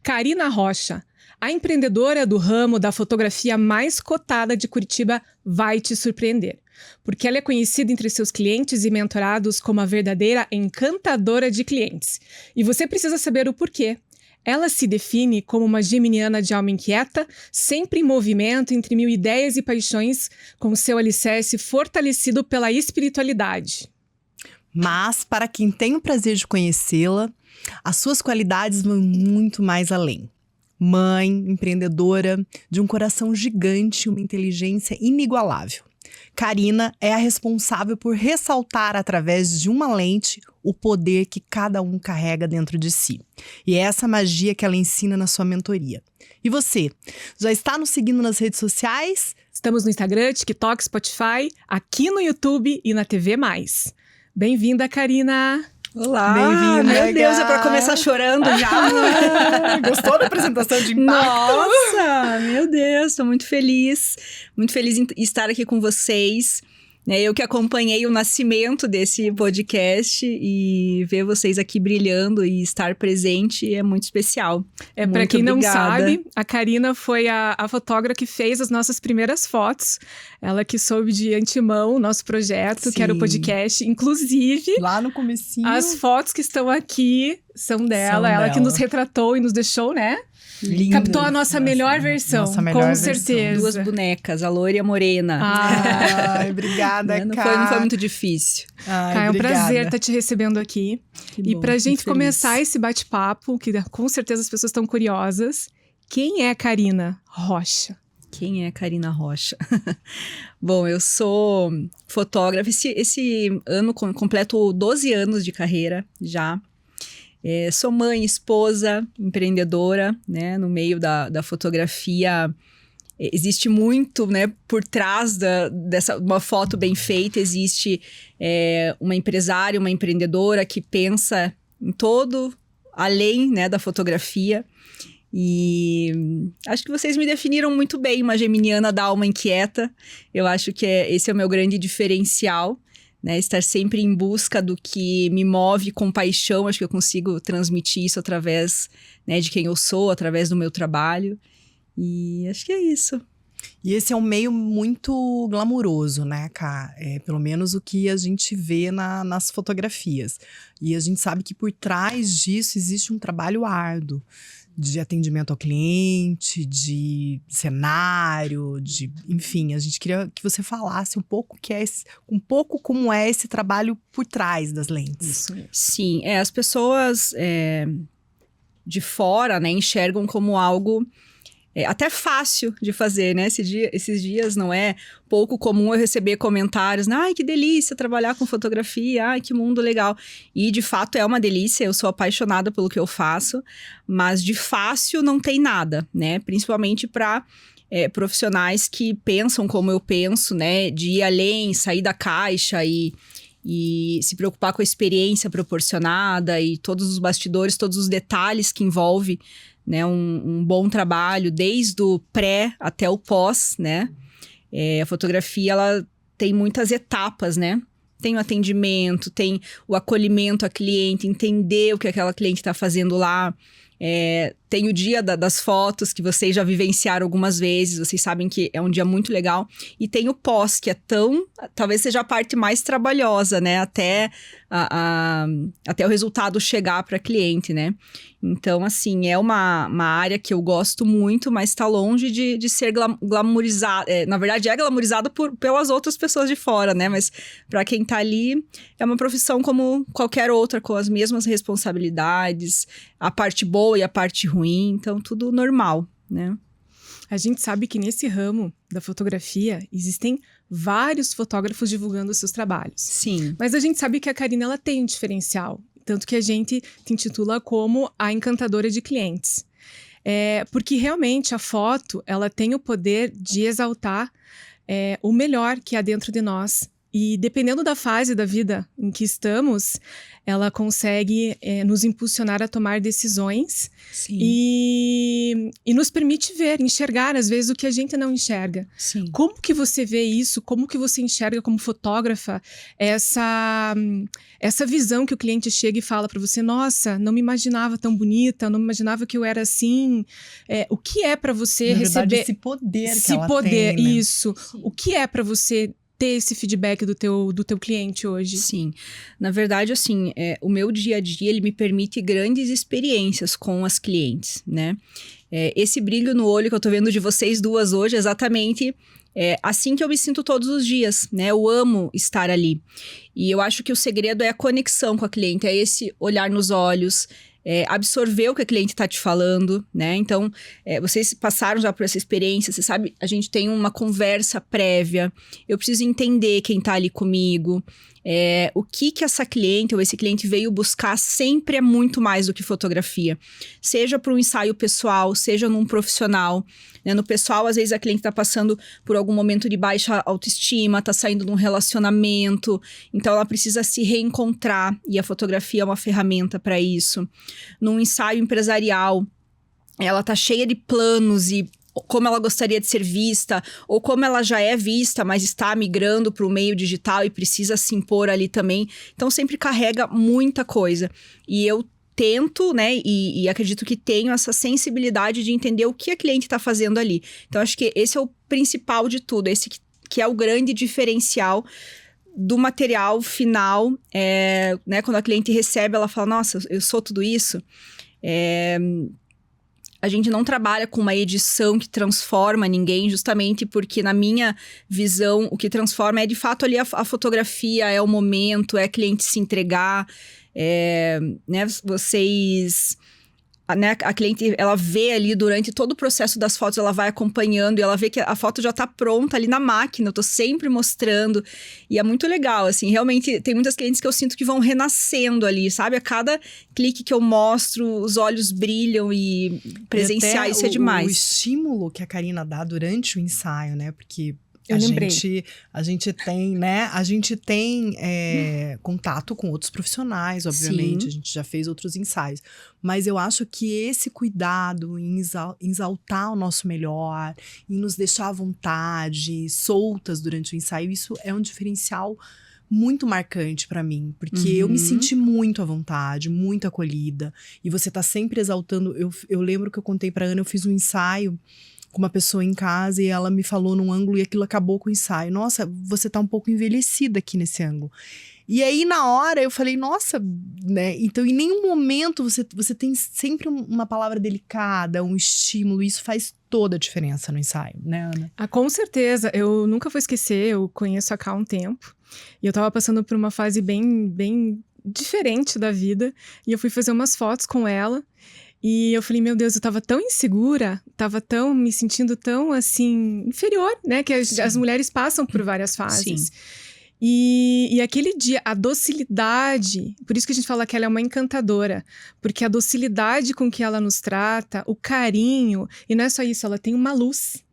Karina Rocha, a empreendedora do ramo da fotografia mais cotada de Curitiba, vai te surpreender. Porque ela é conhecida entre seus clientes e mentorados como a verdadeira encantadora de clientes. E você precisa saber o porquê. Ela se define como uma geminiana de alma inquieta, sempre em movimento entre mil ideias e paixões, com seu alicerce fortalecido pela espiritualidade. Mas, para quem tem o prazer de conhecê-la, as suas qualidades vão muito mais além. Mãe, empreendedora, de um coração gigante e uma inteligência inigualável. Karina é a responsável por ressaltar através de uma lente o poder que cada um carrega dentro de si. E é essa magia que ela ensina na sua mentoria. E você, já está nos seguindo nas redes sociais? Estamos no Instagram, TikTok, Spotify, aqui no YouTube e na TV+. Bem-vinda, Karina! Olá! Bem-vinda, Meu Deus, é pra começar chorando já. Gostou da apresentação de impacto? Nossa, meu Deus, tô muito feliz em estar aqui com vocês. Eu que acompanhei o nascimento desse podcast e ver vocês aqui brilhando e estar presente é muito especial. Para quem não obrigada. sabe, a Karina foi a fotógrafa que fez as nossas primeiras fotos. Ela que soube de antemão o nosso projeto, que era o podcast. Inclusive, lá no comecinho, as fotos que estão aqui são dela. Ela que nos retratou e nos deixou, né? Lindo. Captou a nossa melhor versão, com certeza. Duas bonecas, a loira e a morena. Ai, obrigada, não Ká. foi muito difícil. Ká, é um prazer estar te recebendo aqui. E pra gente começar esse bate-papo, que com certeza as pessoas estão curiosas, quem é a Karina Rocha? Quem é a Karina Rocha? Bom, eu sou fotógrafa. Esse ano completo 12 anos de carreira já. Sou mãe, esposa, empreendedora, né? No meio da fotografia, existe muito, né? Por trás dessa uma foto bem feita, existe uma empresária, uma empreendedora que pensa em todo, além, né, da fotografia. E acho que vocês me definiram muito bem, uma geminiana da alma inquieta. Eu acho que esse é o meu grande diferencial. Né, estar sempre em busca do que me move com paixão. Acho que eu consigo transmitir isso através, né, de quem eu sou, através do meu trabalho. E acho que é isso. E esse é um meio muito glamuroso, né, Ká? Pelo menos o que a gente vê nas fotografias. E a gente sabe que por trás disso existe um trabalho árduo. De atendimento ao cliente, de cenário, enfim, a gente queria que você falasse um pouco como é esse trabalho por trás das lentes. Isso. Sim, as pessoas de fora, né, enxergam como algo até fácil de fazer, né? Esses dias não é pouco comum eu receber comentários, ai, que delícia trabalhar com fotografia, ai, que mundo legal. E, de fato, é uma delícia, eu sou apaixonada pelo que eu faço, mas de fácil não tem nada, né? Principalmente para profissionais que pensam como eu penso, né? De ir além, sair da caixa e se preocupar com a experiência proporcionada e todos os bastidores, todos os detalhes que envolve, né, um bom trabalho, desde o pré até o pós, né? A fotografia, ela tem muitas etapas, né? Tem o atendimento, tem o acolhimento à cliente, entender o que aquela cliente está fazendo lá. Tem o dia das fotos, que vocês já vivenciaram algumas vezes, vocês sabem que é um dia muito legal. E tem o pós, que talvez seja a parte mais trabalhosa, né? Até o resultado chegar para a cliente, né? Então, assim, é uma área que eu gosto muito, mas está longe de ser glamourizada. Na verdade, é glamourizada pelas outras pessoas de fora, né? Mas para quem tá ali, é uma profissão como qualquer outra, com as mesmas responsabilidades, a parte boa e a parte ruim. Então, tudo normal, né? A gente sabe que nesse ramo da fotografia existem vários fotógrafos divulgando os seus trabalhos. Sim. Mas a gente sabe que a Karina, ela tem um diferencial. Tanto que a gente te intitula como a encantadora de clientes. Porque realmente a foto, ela tem o poder de exaltar o melhor que há dentro de nós E dependendo da fase da vida em que estamos, ela consegue nos impulsionar a tomar decisões e nos permite ver, enxergar, às vezes, o que a gente não enxerga. Sim. Como que você vê isso? Como que você enxerga como fotógrafa essa visão que o cliente chega e fala para você, nossa, não me imaginava tão bonita, não me imaginava que eu era assim. O que é para você Na receber... verdade, esse poder que ela tem, né? Isso. Sim. O que é para você ter esse feedback do teu cliente hoje? Sim. Na verdade, assim, o meu dia a dia, ele me permite grandes experiências com as clientes, né? Esse brilho no olho que eu tô vendo de vocês duas hoje, exatamente assim que eu me sinto todos os dias, né? Eu amo estar ali. E eu acho que o segredo é a conexão com a cliente, é esse olhar nos olhos, absorver o que a cliente está te falando, né? Então, vocês passaram já por essa experiência, você sabe, a gente tem uma conversa prévia, eu preciso entender quem está ali comigo, o que essa cliente ou esse cliente veio buscar sempre é muito mais do que fotografia. Seja para um ensaio pessoal, seja num profissional, né? No pessoal, às vezes a cliente está passando por algum momento de baixa autoestima, está saindo de um relacionamento, então ela precisa se reencontrar e a fotografia é uma ferramenta para isso. Num ensaio empresarial, ela tá cheia de planos e como ela gostaria de ser vista, ou como ela já é vista, mas está migrando para o meio digital e precisa se impor ali também. Então, sempre carrega muita coisa. E eu tento, né, e acredito que tenho essa sensibilidade de entender o que a cliente está fazendo ali. Então, acho que esse é o principal de tudo, esse que é o grande diferencial do material final, né, quando a cliente recebe, ela fala, nossa, eu sou tudo isso. A gente não trabalha com uma edição que transforma ninguém, justamente porque, na minha visão, o que transforma é, de fato, ali a fotografia, é o momento, é a cliente se entregar, né, vocês... Né, a cliente, ela vê ali durante todo o processo das fotos, ela vai acompanhando e ela vê que a foto já tá pronta ali na máquina, eu tô sempre mostrando e é muito legal, assim, realmente tem muitas clientes que eu sinto que vão renascendo ali, sabe? A cada clique que eu mostro, os olhos brilham e presenciar isso é demais. O estímulo que a Karina dá durante o ensaio, né? Porque a gente tem, né? A gente tem contato com outros profissionais, obviamente. Sim. A gente já fez outros ensaios. Mas eu acho que esse cuidado em exaltar o nosso melhor, em nos deixar à vontade, soltas durante o ensaio, isso é um diferencial muito marcante pra mim, porque eu me senti muito à vontade, muito acolhida. E você tá sempre exaltando. Eu lembro que eu contei pra Ana, eu fiz um ensaio com uma pessoa em casa e ela me falou num ângulo e aquilo acabou com o ensaio. Nossa, você tá um pouco envelhecida aqui nesse ângulo. E aí, na hora, eu falei, nossa, né? Então, em nenhum momento você tem sempre uma palavra delicada, um estímulo. Isso faz toda a diferença no ensaio, né, Ana? Com certeza. Eu nunca vou esquecer, eu conheço a Ká há um tempo. E eu tava passando por uma fase bem, bem diferente da vida. E eu fui fazer umas fotos com ela. E eu falei, meu Deus, eu tava tão insegura, me sentindo tão, assim, inferior, né? Que as mulheres passam por várias fases. Sim. E aquele dia, a docilidade, por isso que a gente fala que ela é uma encantadora, porque a docilidade com que ela nos trata, o carinho, e não é só isso, ela tem uma luz.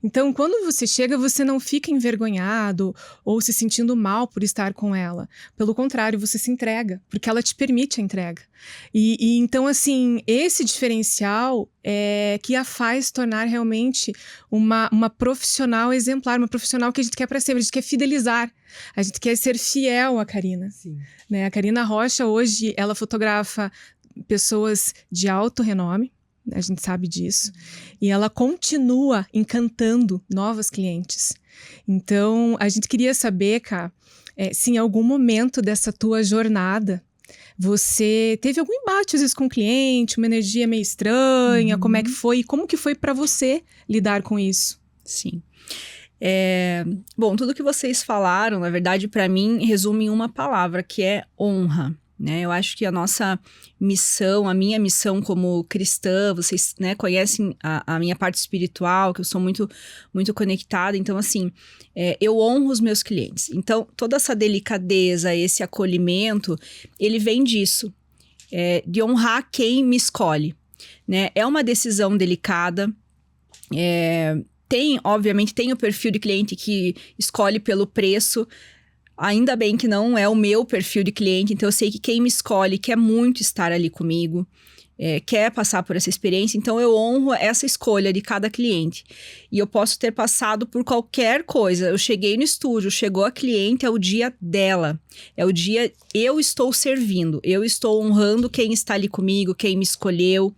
Então, quando você chega, você não fica envergonhado ou se sentindo mal por estar com ela. Pelo contrário, você se entrega, porque ela te permite a entrega. E então, assim, esse diferencial é que a faz tornar realmente uma profissional exemplar, uma profissional que a gente quer para sempre, a gente quer fidelizar, a gente quer ser fiel à Karina. Sim. Né? A Karina Rocha, hoje, ela fotografa pessoas de alto renome, a gente sabe disso. E ela continua encantando novas clientes. Então, a gente queria saber, Ká, se em algum momento dessa tua jornada você teve algum embate, às vezes, com o cliente, uma energia meio estranha, como é que foi? E como que foi para você lidar com isso? Sim. Bom, tudo que vocês falaram, na verdade, para mim, resume em uma palavra, que é honra. Né? Eu acho que a nossa missão, a minha missão como cristã, vocês, né, conhecem a minha parte espiritual, que eu sou muito, muito conectada. Então, assim, eu honro os meus clientes. Então, toda essa delicadeza, esse acolhimento, ele vem disso, de honrar quem me escolhe. Né? É uma decisão delicada. Obviamente, tem o perfil de cliente que escolhe pelo preço. Ainda bem que não é o meu perfil de cliente, então eu sei que quem me escolhe quer muito estar ali comigo, quer passar por essa experiência, então eu honro essa escolha de cada cliente. E eu posso ter passado por qualquer coisa. Eu cheguei no estúdio, chegou a cliente, é o dia dela. É o dia eu estou servindo, eu estou honrando quem está ali comigo, quem me escolheu.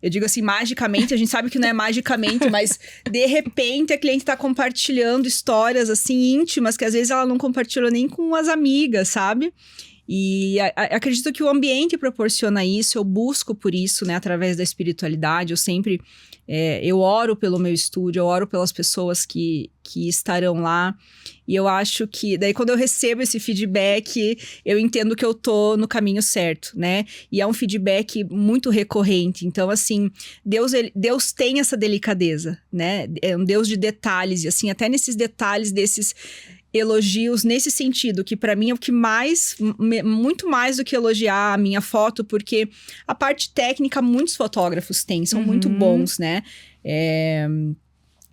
Eu digo assim, magicamente, a gente sabe que não é magicamente, mas de repente a cliente está compartilhando histórias assim íntimas que às vezes ela não compartilhou nem com as amigas, sabe? E acredito que o ambiente proporciona isso, eu busco por isso, né, através da espiritualidade. Eu sempre, eu oro pelo meu estúdio, eu oro pelas pessoas que estarão lá. E eu acho que, daí quando eu recebo esse feedback, eu entendo que eu tô no caminho certo, né? E é um feedback muito recorrente. Então, assim, Deus tem essa delicadeza, né? É um Deus de detalhes, e assim, até nesses detalhes desses elogios nesse sentido, que pra mim é o que mais, muito mais do que elogiar a minha foto, porque a parte técnica muitos fotógrafos têm, são muito bons, né?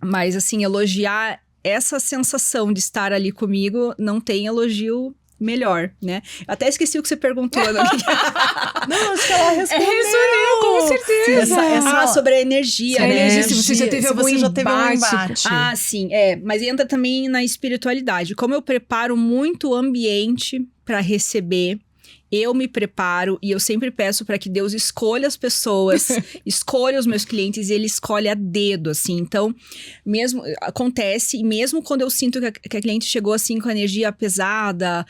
Mas assim, elogiar essa sensação de estar ali comigo, não tem elogio melhor, né? Até esqueci o que você perguntou, Ana. Não, acho que ela respondeu. Com certeza. Sobre a energia, a né? energia, se você já teve algum embate. Ah, sim, mas entra também na espiritualidade. Como eu preparo muito o ambiente para receber, eu me preparo e eu sempre peço para que Deus escolha as pessoas, escolha os meus clientes e Ele escolhe a dedo, assim. Então, mesmo acontece, e mesmo quando eu sinto que a cliente chegou assim com a energia pesada,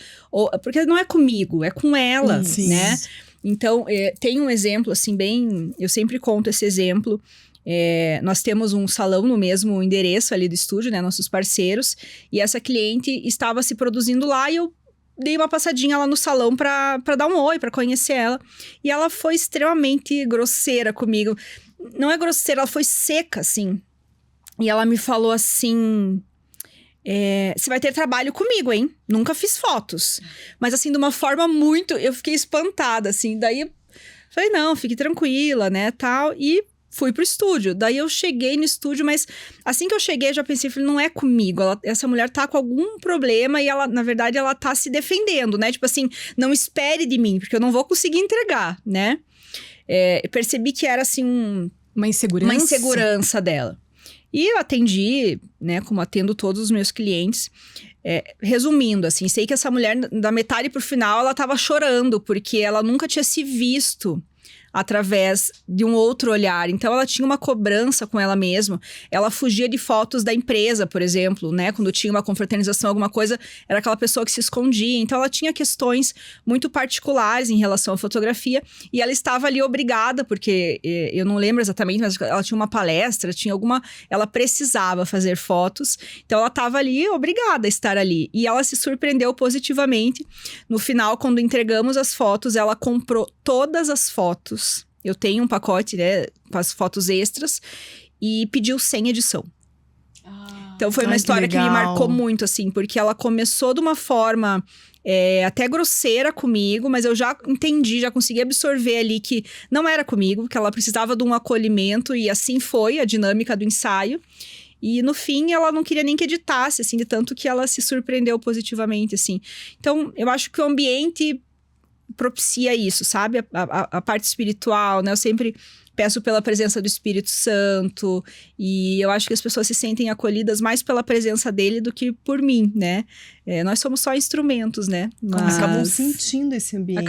porque não é comigo, é com ela, né? Então, tem um exemplo assim bem, eu sempre conto esse exemplo. Nós temos um salão no mesmo endereço ali do estúdio, né? Nossos parceiros. E essa cliente estava se produzindo lá e eu dei uma passadinha lá no salão pra dar um oi, pra conhecer ela. E ela foi extremamente grosseira comigo. Não é grosseira, ela foi seca, assim. E ela me falou assim... você vai ter trabalho comigo, hein? Nunca fiz fotos. Mas assim, de uma forma muito... Eu fiquei espantada, assim. Daí eu falei, não, fique tranquila, né, tal. E fui pro estúdio. Daí eu cheguei no estúdio, mas assim que eu cheguei, eu já pensei, falei, não é comigo. Essa mulher tá com algum problema e ela, na verdade, ela tá se defendendo, né? Tipo assim, não espere de mim, porque eu não vou conseguir entregar, né? Eu percebi que era, assim, uma insegurança dela. E eu atendi, né, como atendo todos os meus clientes. Resumindo, assim, sei que essa mulher, da metade pro final, ela tava chorando, porque ela nunca tinha se visto através de um outro olhar. Então, ela tinha uma cobrança com ela mesma. Ela fugia de fotos da empresa, por exemplo, né? Quando tinha uma confraternização, alguma coisa, era aquela pessoa que se escondia. Então, ela tinha questões muito particulares em relação à fotografia. E ela estava ali obrigada, porque eu não lembro exatamente, mas ela tinha uma palestra, ela precisava fazer fotos. Então, ela estava ali obrigada a estar ali. E ela se surpreendeu positivamente. No final, quando entregamos as fotos, ela comprou todas as fotos. Eu tenho um pacote, né, com as fotos extras, e pediu sem edição. Então foi uma história que me marcou muito, assim, porque ela começou de uma forma até grosseira comigo, mas eu já entendi, já consegui absorver ali que não era comigo, que ela precisava de um acolhimento, e assim foi a dinâmica do ensaio. E no fim, ela não queria nem que editasse, assim, de tanto que ela se surpreendeu positivamente, assim. Então, eu acho que o ambiente propicia isso, sabe? A parte espiritual, né? Eu sempre peço pela presença do Espírito Santo, e eu acho que as pessoas se sentem acolhidas mais pela presença dele do que por mim, né? Nós somos só instrumentos, né? Mas acabam sentindo esse ambiente,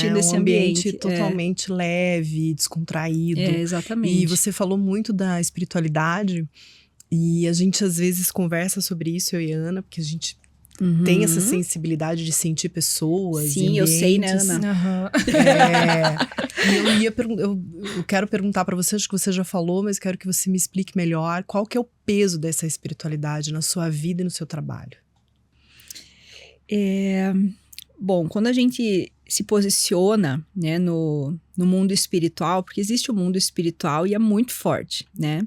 esse ambiente totalmente leve, descontraído. Exatamente. E você falou muito da espiritualidade, e a gente às vezes conversa sobre isso, eu e a Ana, porque a gente tem essa sensibilidade de sentir pessoas. Sim, eu sei, né, Ana? E eu quero perguntar pra você, acho que você já falou, mas quero que você me explique melhor qual que é o peso dessa espiritualidade na sua vida e no seu trabalho. Bom, quando a gente se posiciona, né, no mundo espiritual, porque existe o mundo espiritual e é muito forte, né?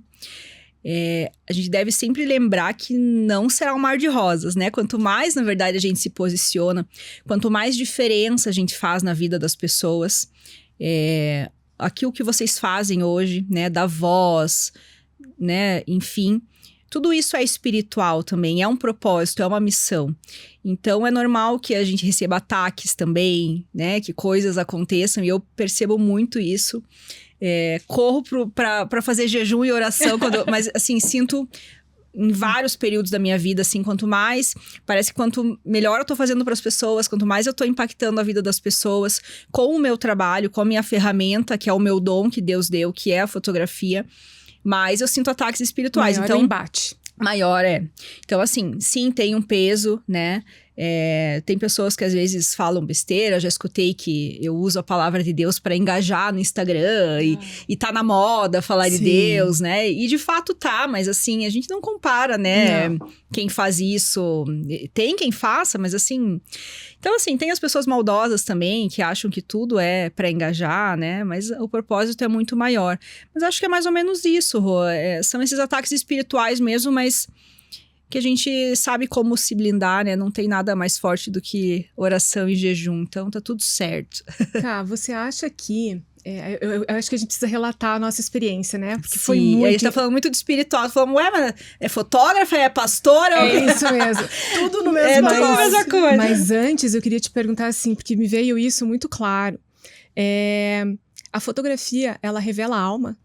A gente deve sempre lembrar que não será um mar de rosas, né? Quanto mais, na verdade, a gente se posiciona, quanto mais diferença a gente faz na vida das pessoas, aquilo que vocês fazem hoje, né? Da voz, né? Enfim, tudo isso é espiritual também, é um propósito, é uma missão. Então, é normal que a gente receba ataques também, né? Que coisas aconteçam, e eu percebo muito isso. Corro pra fazer jejum e oração, mas assim, sinto em vários períodos da minha vida, assim, parece que quanto melhor eu tô fazendo para as pessoas, quanto mais eu tô impactando a vida das pessoas com o meu trabalho, com a minha ferramenta, que é o meu dom que Deus deu, que é a fotografia, mais eu sinto ataques espirituais. Maior então, o embate. Maior, Então, assim, sim, tem um peso, né? Tem pessoas que às vezes falam besteira. Já escutei que eu uso a palavra de Deus para engajar no Instagram e tá na moda falar de Deus, né? E de fato tá, mas assim, a gente não compara, né? Não. Quem faz isso. Tem quem faça, mas assim... Então, assim, tem as pessoas maldosas também, que acham que tudo é para engajar, né? Mas o propósito é muito maior. Mas acho que é mais ou menos isso, Rô. São esses ataques espirituais mesmo, mas que a gente sabe como se blindar, né? Não tem nada mais forte do que oração e jejum. Então, tá tudo certo. Tá, você acha que... eu acho que a gente precisa relatar a nossa experiência, né? Porque Sim, foi muito... a gente tá falando muito de espiritual. Falamos, mas é fotógrafa, é pastora? É isso mesmo. Tudo no mesmo tudo a mesma coisa. Mas antes, eu queria te perguntar assim, porque me veio isso muito claro. A fotografia, ela revela a alma?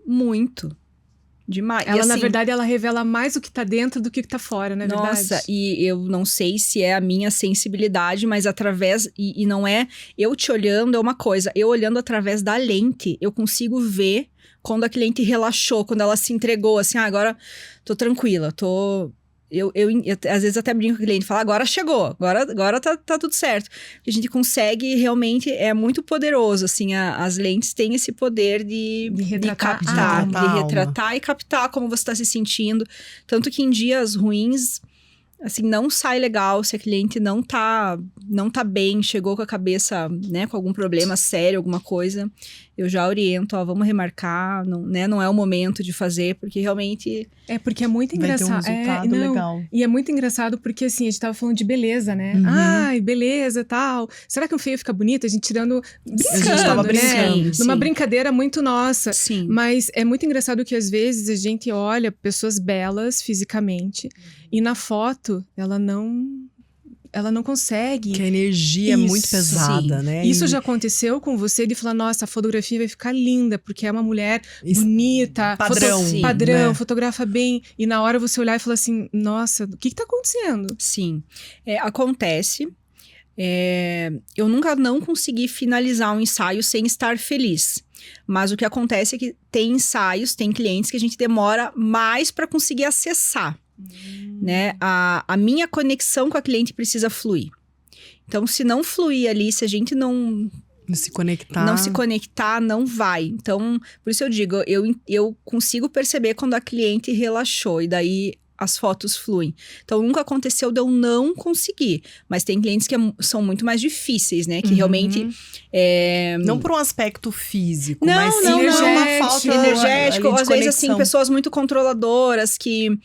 Muito. Demais. Ela, e, assim, na verdade, ela revela mais o que tá dentro do que tá fora, não é verdade? Nossa, e eu não sei se é a minha sensibilidade, mas através... E não é eu te olhando, é uma coisa. Eu olhando através da lente, eu consigo ver quando a cliente relaxou, quando ela se entregou, assim, agora tô tranquila, Eu às vezes até brinco com o cliente, falo, agora chegou, agora tá tudo certo. A gente consegue, realmente, é muito poderoso, assim, as lentes têm esse poder de captar, de retratar e captar como você tá se sentindo. Tanto que em dias ruins, assim, não sai legal se a cliente não tá bem, chegou com a cabeça, né, com algum problema sério, alguma coisa. Eu já oriento, vamos remarcar, não é o momento de fazer, porque realmente... Porque é muito engraçado. Vai ter um resultado legal. E é muito engraçado porque, assim, a gente tava falando de beleza, né? Uhum. Ai, beleza e tal. Será que um feio fica bonito? A gente tirando... Brincando, A gente tava né? brincando. Sim. Numa brincadeira muito nossa. Sim. Mas é muito engraçado que, às vezes, a gente olha pessoas belas fisicamente e na foto ela não consegue. Que a energia é muito pesada, né? Isso já aconteceu com você de falar, nossa, a fotografia vai ficar linda, porque é uma mulher bonita, padrão, padrão, né? fotografa bem. E na hora você olhar e falar assim, nossa, o que tá acontecendo? Sim, acontece. Eu nunca não consegui finalizar um ensaio sem estar feliz. Mas o que acontece é que tem ensaios, tem clientes que a gente demora mais para conseguir acessar. Né? A minha conexão com a cliente precisa fluir. Então, se não fluir ali, se a gente não se conectar, não vai. Então, por isso eu digo, eu consigo perceber quando a cliente relaxou e daí as fotos fluem. Então, nunca aconteceu de eu não conseguir. Mas tem clientes que são muito mais difíceis, né? Que realmente... Não por um aspecto físico, não, mas sim não, uma falta energético. ali de Às vezes, assim, conexão. pessoas muito controladoras que...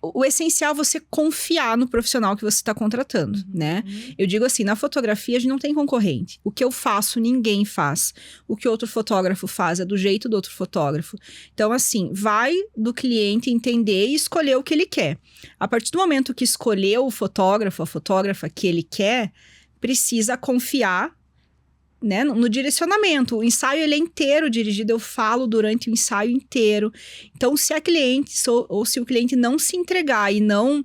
o essencial é você confiar no profissional que você está contratando, né? Eu digo assim, na fotografia a gente não tem concorrente. O que eu faço, ninguém faz. O que outro fotógrafo faz é do jeito do outro fotógrafo. Então, assim, vai do cliente entender e escolher o que ele quer. A partir do momento que escolheu o fotógrafo, a fotógrafa que ele quer, precisa confiar, né, no direcionamento. O ensaio ele é inteiro dirigido, eu falo durante o ensaio inteiro. Então, se a cliente ou se o cliente não se entregar e não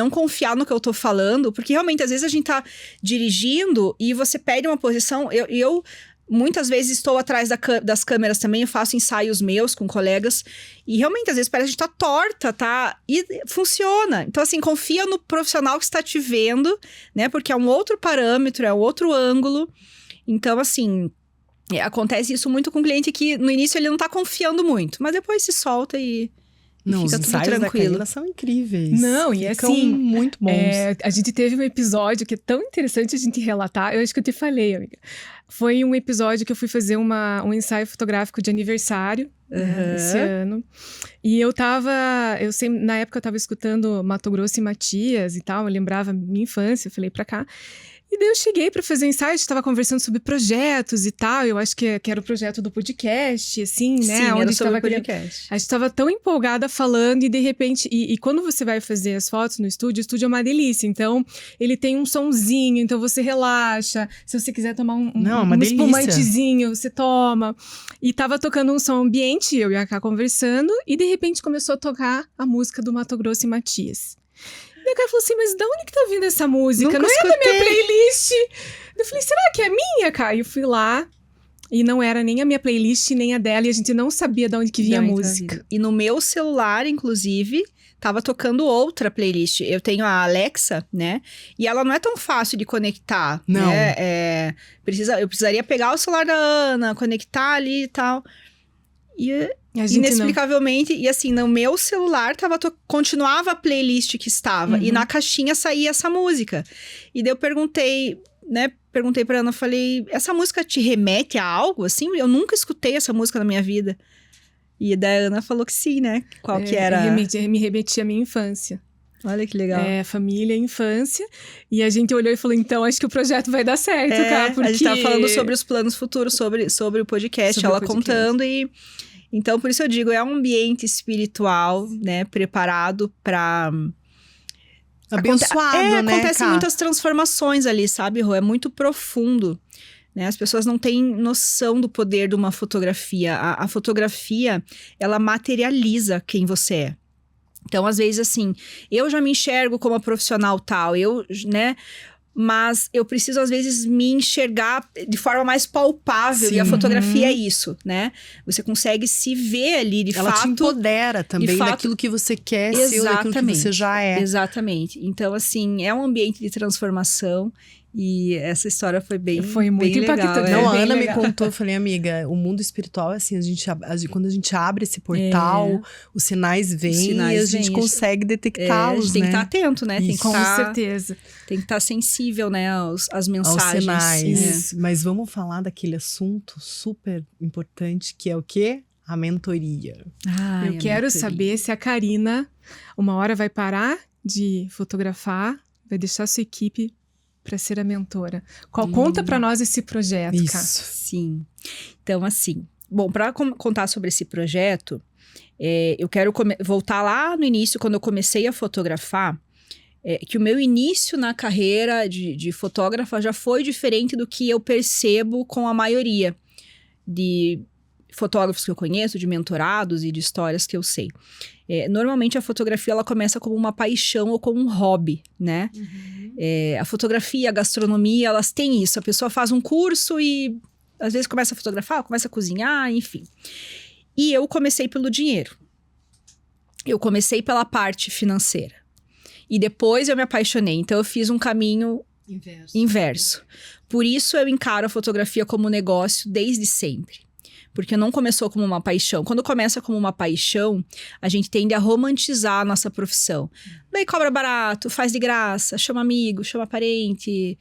confiar no que eu tô falando, porque realmente às vezes a gente tá dirigindo e você pede uma posição, eu muitas vezes estou atrás das câmeras também, eu faço ensaios meus com colegas e realmente às vezes parece que a gente tá torta, tá? E funciona. Então assim, confia no profissional que está te vendo, né? Porque é um outro parâmetro, é um outro ângulo. Então assim, acontece isso muito com o cliente que no início ele não tá confiando muito, mas depois se solta e Não, fica os tudo ensaios tranquilo. da Camila são incríveis. Não, e Ficam assim, muito bons. A gente teve um episódio que é tão interessante a gente relatar. Eu acho que eu te falei, amiga. Foi um episódio que eu fui fazer um ensaio fotográfico de aniversário esse ano. E na época eu tava escutando Mato Grosso e Matias e tal, eu lembrava minha infância, eu falei pra cá. E daí eu cheguei pra fazer o ensaio, a gente tava conversando sobre projetos e tal. Eu acho que era o projeto do podcast, assim, né? Sim, onde era a gente sobre tava o podcast. A gente tava tão empolgada falando e de repente... E quando você vai fazer as fotos no estúdio, o estúdio é uma delícia. Então, ele tem um sonzinho, então você relaxa. Se você quiser tomar uma um delícia. espumantezinho, você toma. E tava tocando um som ambiente, eu e a Cá conversando. E de repente começou a tocar a música do Mato Grosso e Matias. E a Cá falou assim, mas de onde que tá vindo essa música? Nunca Não é da escutei. minha playlist. Eu falei, será que é minha, Cá? E eu fui lá. E não era nem a minha playlist, nem a dela. E a gente não sabia de onde que vinha a música. E no meu celular, inclusive, tava tocando outra playlist. Eu tenho a Alexa, né? E ela não é tão fácil de conectar. Não. Né? Eu precisaria pegar o celular da Ana, conectar ali e tal. E A gente inexplicavelmente, e assim, no meu celular continuava a playlist que estava. E na caixinha saía essa música. E daí eu perguntei pra Ana, falei, essa música te remete a algo, assim? Eu nunca escutei essa música na minha vida. E daí a Ana falou que sim, né? Qual que era? Me remetia à minha infância. Olha que legal. Família, infância. E a gente olhou e falou, então, acho que o projeto vai dar certo, cara. Porque... A gente tava falando sobre os planos futuros, sobre o podcast, ela contando e... Então, por isso eu digo, é um ambiente espiritual, né? Preparado pra... Abençoado, né, acontecem Cá? muitas transformações ali, sabe, Rô? É muito profundo, né? As pessoas não têm noção do poder de uma fotografia. A fotografia, ela materializa quem você é. Então, às vezes, assim, eu já me enxergo como uma profissional tal, né? Mas eu preciso, às vezes, me enxergar de forma mais palpável. Sim. E a fotografia é isso, né? Você consegue se ver ali, de Ela fato... te empodera também fato, daquilo que você quer ser, daquilo que você já é. Exatamente. Então, assim, é um ambiente de transformação. E essa história foi muito bem impactante. legal. Não, a bem Ana legal. me contou, eu falei, amiga, o mundo espiritual é assim, quando a gente abre esse portal, os sinais vêm e a gente consegue detectá-los, a gente tem que estar atento, né? Tem que Com certeza. Tem que estar sensível, né, às mensagens. Aos sinais. Mas vamos falar daquele assunto super importante, que é o quê? A mentoria. Eu quero saber se a Karina, uma hora vai parar de fotografar, vai deixar sua equipe para ser a mentora. Conta para nós esse projeto, Cá. Isso. Sim. Então, assim, bom, para contar sobre esse projeto, eu quero voltar lá no início, quando eu comecei a fotografar, que o meu início na carreira de fotógrafa já foi diferente do que eu percebo com a maioria de fotógrafos que eu conheço, de mentorados e de histórias que eu sei. Normalmente a fotografia ela começa como uma paixão ou como um hobby, né? A fotografia, a gastronomia, elas têm isso. A pessoa faz um curso e às vezes começa a fotografar, começa a cozinhar, enfim. E eu comecei pelo dinheiro. Eu comecei pela parte financeira. E depois eu me apaixonei. Então eu fiz um caminho inverso. Por isso eu encaro a fotografia como negócio desde sempre. Porque não começou como uma paixão. Quando começa como uma paixão, a gente tende a romantizar a nossa profissão. Daí cobra barato, faz de graça, chama amigo, chama parente.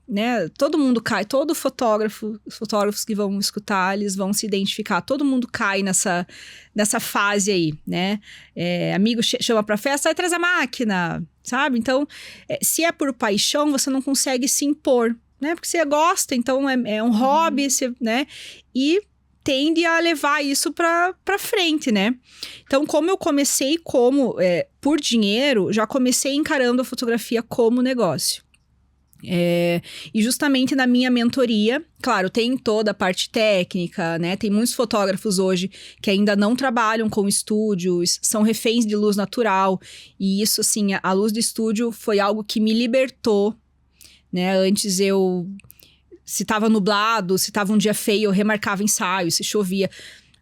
Né? Todo mundo cai, todo fotógrafo, os fotógrafos que vão escutar, eles vão se identificar. Todo mundo cai nessa fase aí, né? Amigo chama pra festa, vai trazer a máquina, sabe? Então, se é por paixão, você não consegue se impor. Né? Porque você gosta, então é um hobby, né? E tende a levar isso pra frente, né? Então, como eu comecei por dinheiro, já comecei encarando a fotografia como negócio. E justamente na minha mentoria, claro, tem toda a parte técnica, né? Tem muitos fotógrafos hoje que ainda não trabalham com estúdios, são reféns de luz natural. E isso, assim, a luz do estúdio foi algo que me libertou. Né? Antes se tava nublado, se tava um dia feio, eu remarcava ensaio, se chovia.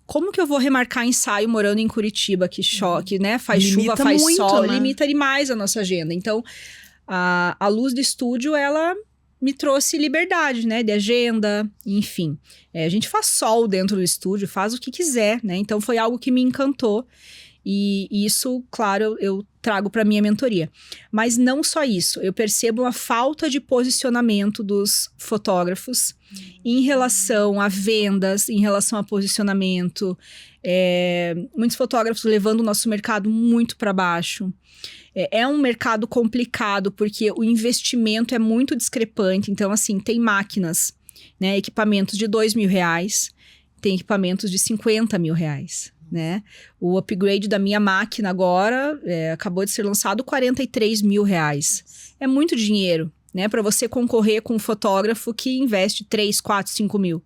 Como que eu vou remarcar ensaio morando em Curitiba, que choque, né? Faz Limita chuva, faz muito, sol, né? Limita demais a nossa agenda. Então, a luz do estúdio, ela me trouxe liberdade, né? De agenda, enfim. A gente faz sol dentro do estúdio, faz o que quiser, né? Então, foi algo que me encantou. E isso, claro, eu trago para minha mentoria. Mas não só isso, eu percebo a falta de posicionamento dos fotógrafos em relação a vendas, em relação a posicionamento. Muitos fotógrafos levando o nosso mercado muito para baixo. É um mercado complicado, porque o investimento é muito discrepante. Então, assim, tem máquinas, né, equipamentos de R$2.000, tem equipamentos de R$50.000. Né? O upgrade da minha máquina agora acabou de ser lançado R$43.000. É muito dinheiro, né? Para você concorrer com um fotógrafo que investe 3, 4, 5 mil.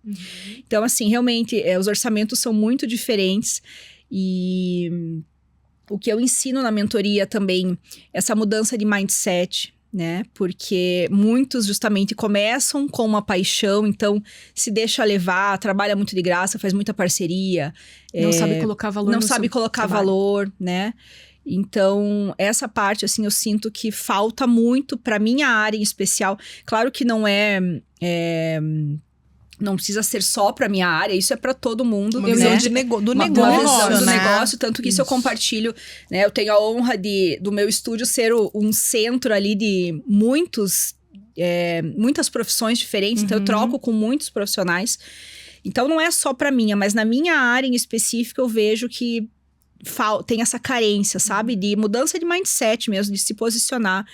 Então, assim, realmente, os orçamentos são muito diferentes. E o que eu ensino na mentoria também, essa mudança de mindset, né? Porque muitos justamente começam com uma paixão, então se deixa levar, trabalha muito de graça, faz muita parceria. Não sabe colocar valor Não no sabe seu colocar trabalho. valor, né? Então, essa parte, assim, eu sinto que falta muito para minha área em especial. Claro que não não precisa ser só para minha área, isso é para todo mundo. Uma né? visão do Uma negócio, visão do né? negócio, tanto que isso eu compartilho, né? Eu tenho a honra do meu estúdio ser um centro ali de muitas profissões diferentes, então eu troco com muitos profissionais. Então não é só para minha, mas na minha área em específico eu vejo que tem essa carência, sabe? De mudança de mindset mesmo, de se posicionar.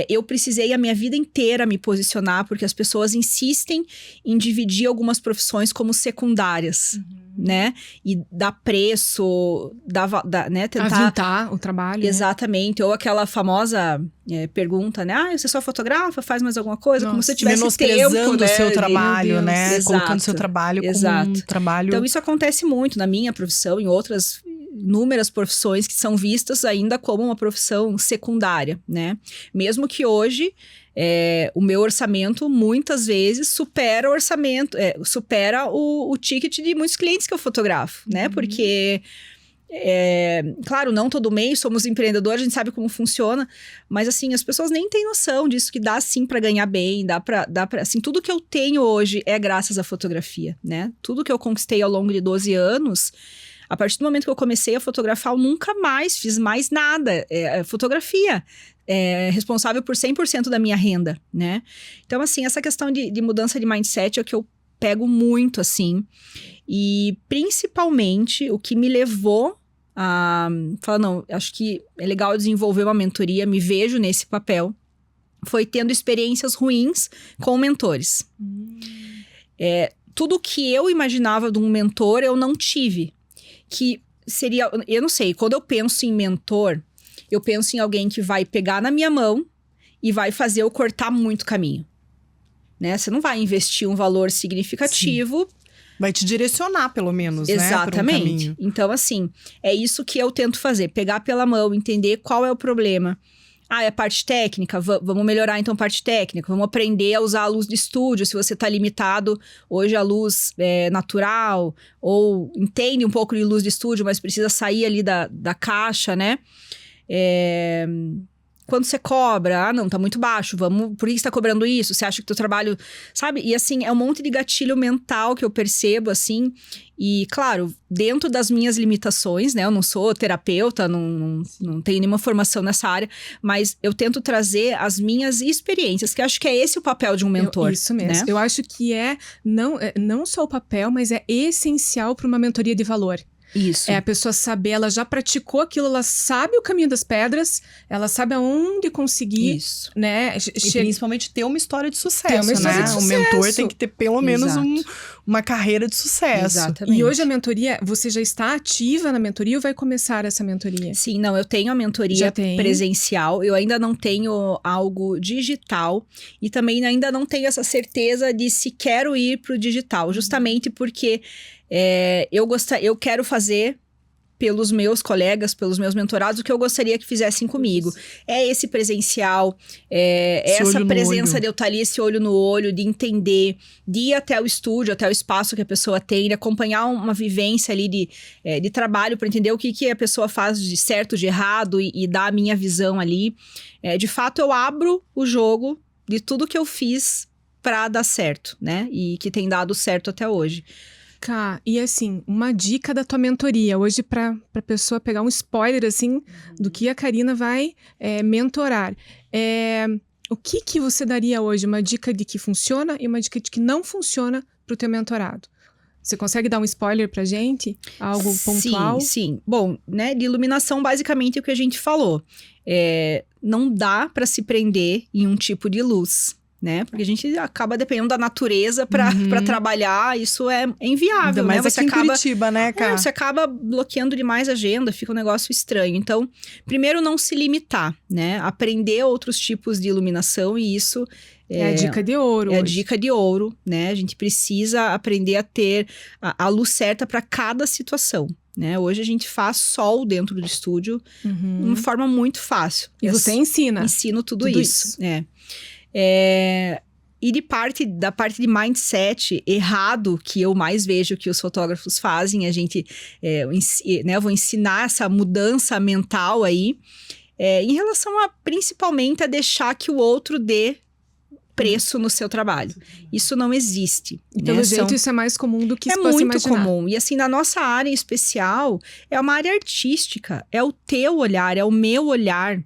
Eu precisei a minha vida inteira me posicionar, porque as pessoas insistem em dividir algumas profissões como secundárias, né? E dar preço, né? Tentar... aviltar o trabalho. Exatamente. Ou aquela famosa pergunta, né? Você só fotografa? Faz mais alguma coisa? Nossa, como se tivesse menosprezando tempo, né? o seu trabalho, né? Exato. Colocando seu trabalho como um trabalho... Então, isso acontece muito na minha profissão, em outras inúmeras profissões que são vistas ainda como uma profissão secundária, né? Mesmo que hoje o meu orçamento muitas vezes supera o orçamento, supera o ticket de muitos clientes que eu fotografo, né? Porque, claro, não todo mês somos empreendedores, a gente sabe como funciona, mas assim, as pessoas nem têm noção disso, que dá sim para ganhar bem, dá pra, assim, tudo que eu tenho hoje é graças à fotografia, né? Tudo que eu conquistei ao longo de 12 anos, a partir do momento que eu comecei a fotografar, eu nunca mais fiz mais nada. Fotografia é responsável por 100% da minha renda, né? Então, assim, essa questão de mudança de mindset é o que eu pego muito, assim. E, principalmente, o que me levou a falar, não, acho que é legal desenvolver uma mentoria, me vejo nesse papel, foi tendo experiências ruins com mentores. Tudo que eu imaginava de um mentor, eu não tive. Que seria, eu não sei, quando eu penso em mentor, eu penso em alguém que vai pegar na minha mão e vai fazer eu cortar muito caminho, né? Você não vai investir um valor significativo. Sim. Vai te direcionar, pelo menos, exatamente, né? Por um caminho. Então, assim, é isso que eu tento fazer, pegar pela mão, entender qual é o problema. É parte técnica? Vamos melhorar então a parte técnica. Vamos aprender a usar a luz de estúdio, se você está limitado hoje a luz natural, ou entende um pouco de luz de estúdio, mas precisa sair ali da caixa, né? Quando você cobra, não, tá muito baixo, por que você tá cobrando isso? Você acha que teu trabalho, sabe? E assim, é um monte de gatilho mental que eu percebo, assim, e claro, dentro das minhas limitações, né? Eu não sou terapeuta, não tenho nenhuma formação nessa área, mas eu tento trazer as minhas experiências, que acho que é esse o papel de um mentor. Isso mesmo. Né? Eu acho que não só o papel, mas é essencial para uma mentoria de valor. Isso. A pessoa saber, ela já praticou aquilo, ela sabe o caminho das pedras, ela sabe aonde conseguir, isso, né? E principalmente ter uma história de sucesso, ter uma história de O sucesso. mentor tem que ter pelo menos uma carreira de sucesso. Exatamente. E hoje a mentoria, você já está ativa na mentoria ou vai começar essa mentoria? Sim, não, eu tenho a mentoria presencial, eu ainda não tenho algo digital e também ainda não tenho essa certeza de se quero ir para o digital, justamente porque eu quero fazer pelos meus colegas, pelos meus mentorados, o que eu gostaria que fizessem comigo. É esse presencial, essa presença de eu estar ali, esse olho no olho, de entender, de ir até o estúdio, até o espaço que a pessoa tem, de acompanhar uma vivência ali de trabalho para entender o que a pessoa faz de certo, de errado e dar a minha visão ali. De fato, eu abro o jogo de tudo que eu fiz para dar certo, né? E que tem dado certo até hoje. Cá, e assim, uma dica da tua mentoria hoje para a pessoa pegar um spoiler assim do que a Karina vai mentorar. O que você daria hoje? Uma dica de que funciona e uma dica de que não funciona para o teu mentorado. Você consegue dar um spoiler pra gente? Algo pontual? Sim. Bom, né, de iluminação, basicamente, é o que a gente falou. Não dá para se prender em um tipo de luz, né? Porque a gente acaba dependendo da natureza para trabalhar, isso é inviável, Ainda mais né? Você aqui acaba, em Curitiba, né, cara? você acaba bloqueando demais a agenda, fica um negócio estranho. Então, primeiro, não se limitar, né? Aprender outros tipos de iluminação e isso... É a dica de ouro. É a dica de ouro, né? A gente precisa aprender a ter a luz certa para cada situação, né? Hoje a gente faz sol dentro do estúdio de uma forma muito fácil. E você ensina. Ensino tudo isso. E da parte de mindset errado que eu mais vejo que os fotógrafos fazem, a gente, eu vou ensinar essa mudança mental aí, em relação principalmente a deixar que o outro dê preço no seu trabalho. Isso não existe. E pelo jeito isso é mais comum do que se possa imaginar. É muito comum. E assim, na nossa área em especial, é uma área artística. É o teu olhar, é o meu olhar.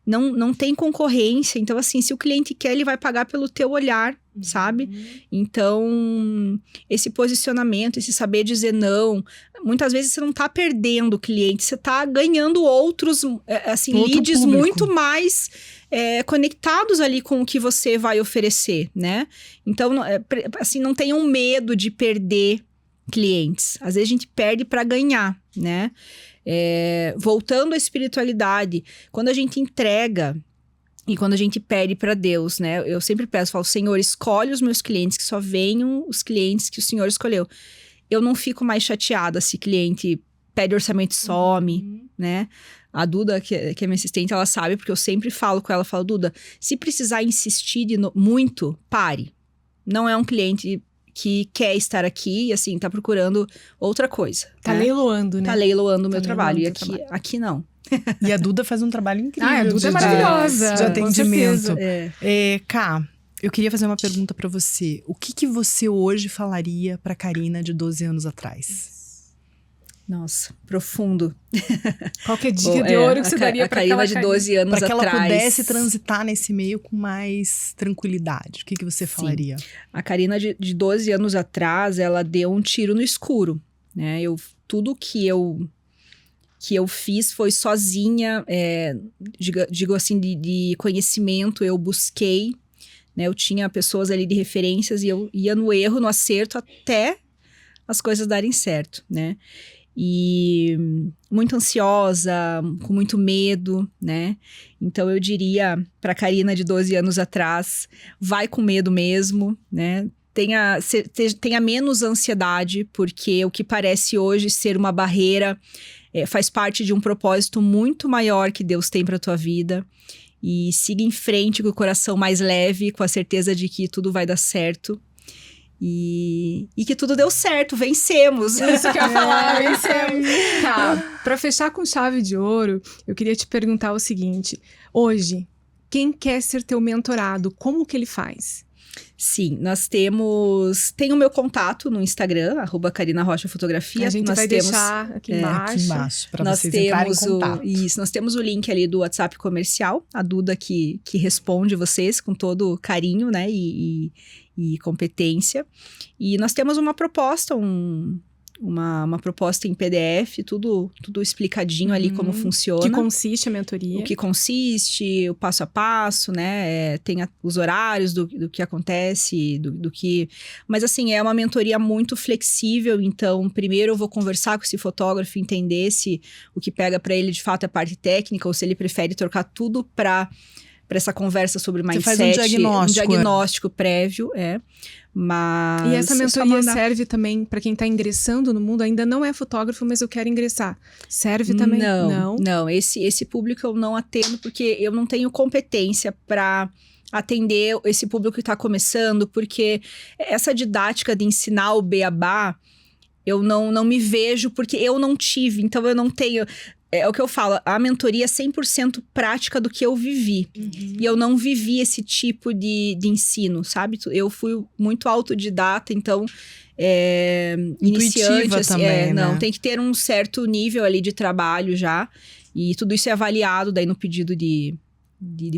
Não tem concorrência. Então, assim, se o cliente quer, ele vai pagar pelo teu olhar, sabe? Então, esse posicionamento, esse saber dizer não. Muitas vezes você não tá perdendo o cliente, você tá ganhando outros, leads público. muito mais conectados ali com o que você vai oferecer, né? Então, assim, não tenham medo de perder clientes. Às vezes a gente perde para ganhar, né? Voltando à espiritualidade, quando a gente entrega e quando a gente pede para Deus, né? Eu sempre peço, falo, Senhor, escolhe os meus clientes, que só venham os clientes que o Senhor escolheu. Eu não fico mais chateada se cliente pede orçamento e some, né? A Duda, que é minha assistente, ela sabe, porque eu sempre falo com ela, falo, Duda, se precisar insistir muito, pare. Não é um cliente que quer estar aqui e, assim, tá procurando outra coisa. Tá leiloando, né? Tá leiloando o meu trabalho. E aqui não. E a Duda faz um trabalho incrível. A Duda é maravilhosa. De atendimento. Com Ká, eu queria fazer uma pergunta pra você. O que você hoje falaria pra Karina de 12 anos atrás? Nossa, profundo. Qual que é a dica de ouro que você daria pra Karina de 12 anos atrás? Pra que ela pudesse atrás. transitar nesse meio com mais tranquilidade. O que você falaria? A Karina de 12 anos atrás, ela deu um tiro no escuro, né? Tudo que eu fiz foi sozinha, digo assim, de conhecimento, eu busquei, né? Eu tinha pessoas ali de referências e eu ia no erro, no acerto, até as coisas darem certo, né? E muito ansiosa, com muito medo, né? Então eu diria para Karina de 12 anos atrás, vai com medo mesmo, né? Tenha menos ansiedade, porque o que parece hoje ser uma barreira faz parte de um propósito muito maior que Deus tem para tua vida. E siga em frente com o coração mais leve, com a certeza de que tudo vai dar certo. E que tudo deu certo, vencemos. Isso que eu ia falar, vencemos. Tá, pra fechar com chave de ouro, eu queria te perguntar o seguinte. Hoje, quem quer ser teu mentorado, como que ele faz? Sim, nós temos... Tem o meu contato no Instagram, @KarinaRochaFotografia. A gente vai deixar aqui embaixo. Aqui embaixo, pra vocês entrarem em contato. Isso, nós temos o link ali do WhatsApp comercial, a Duda que responde vocês com todo carinho, né, e competência. E nós temos uma proposta, uma proposta em PDF, tudo explicadinho ali como funciona. Que consiste a mentoria. O que consiste, o passo a passo, né? Tem os horários do que acontece, do que... Mas assim, é uma mentoria muito flexível, então primeiro eu vou conversar com esse fotógrafo, entender se o que pega para ele de fato é a parte técnica, ou se ele prefere trocar tudo para essa conversa sobre mindset. Você faz um diagnóstico prévio, Mas... E essa mentoria serve também para quem está ingressando no mundo, ainda não é fotógrafo, mas eu quero ingressar. Serve também? Não. Esse público eu não atendo, porque eu não tenho competência para atender esse público que está começando, porque essa didática de ensinar o beabá, eu não me vejo, porque eu não tive, então eu não tenho... é o que eu falo, a mentoria é 100% prática do que eu vivi. E eu não vivi esse tipo de ensino, sabe? Eu fui muito autodidata, então... iniciante, assim, também, não, né? tem que ter um certo nível ali de trabalho já. E tudo isso é avaliado daí no pedido de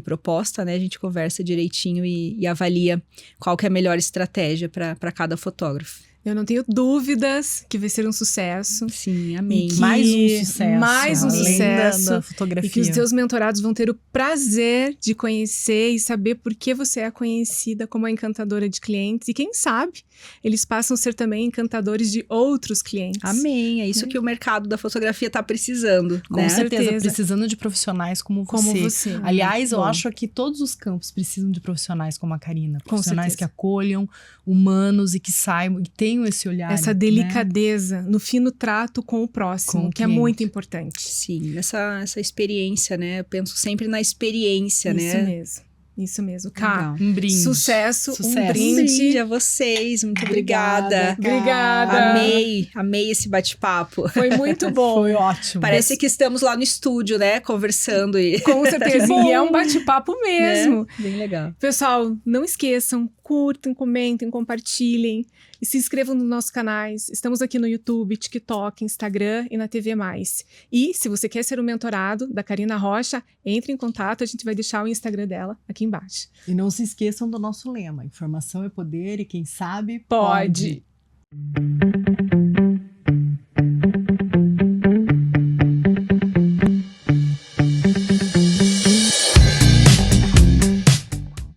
proposta, né? A gente conversa direitinho e avalia qual que é a melhor estratégia para cada fotógrafo. Eu não tenho dúvidas que vai ser um sucesso. Sim, amém. Que- Mais um sucesso. mais um além sucesso. da fotografia. E que os teus mentorados vão ter o prazer de conhecer e saber por que você é conhecida como a encantadora de clientes. E quem sabe, eles passam a ser também encantadores de outros clientes. Amém. É isso que o mercado da fotografia tá precisando, Com né? certeza, certeza. precisando de profissionais como você. Como você. Aliás, eu bom. acho que todos os campos precisam de profissionais como a Karina. Com Profissionais certeza. que acolham, humanos e que saibam, e tenham esse olhar. Essa né? delicadeza no fino trato com o próximo, Com o que é cliente. muito importante. Sim, essa experiência, né? Eu penso sempre na experiência, Isso né? mesmo. Isso mesmo. Cá, Legal. Um brinde. sucesso, um Sucesso. brinde. Um brinde a vocês, muito obrigada. Obrigada. Amei esse bate-papo. Foi muito bom. Foi ótimo. Parece que estamos lá no estúdio, né? Conversando e... Com certeza. Que bom. E é um bate-papo mesmo. Né? Bem legal. Pessoal, não esqueçam, curtam, comentem, compartilhem e se inscrevam nos nossos canais. Estamos aqui no YouTube, TikTok, Instagram e na TV+. E se você quer ser um mentorado da Karina Rocha, entre em contato, a gente vai deixar o Instagram dela aqui embaixo. E não se esqueçam do nosso lema: informação é poder e quem sabe Pode. pode.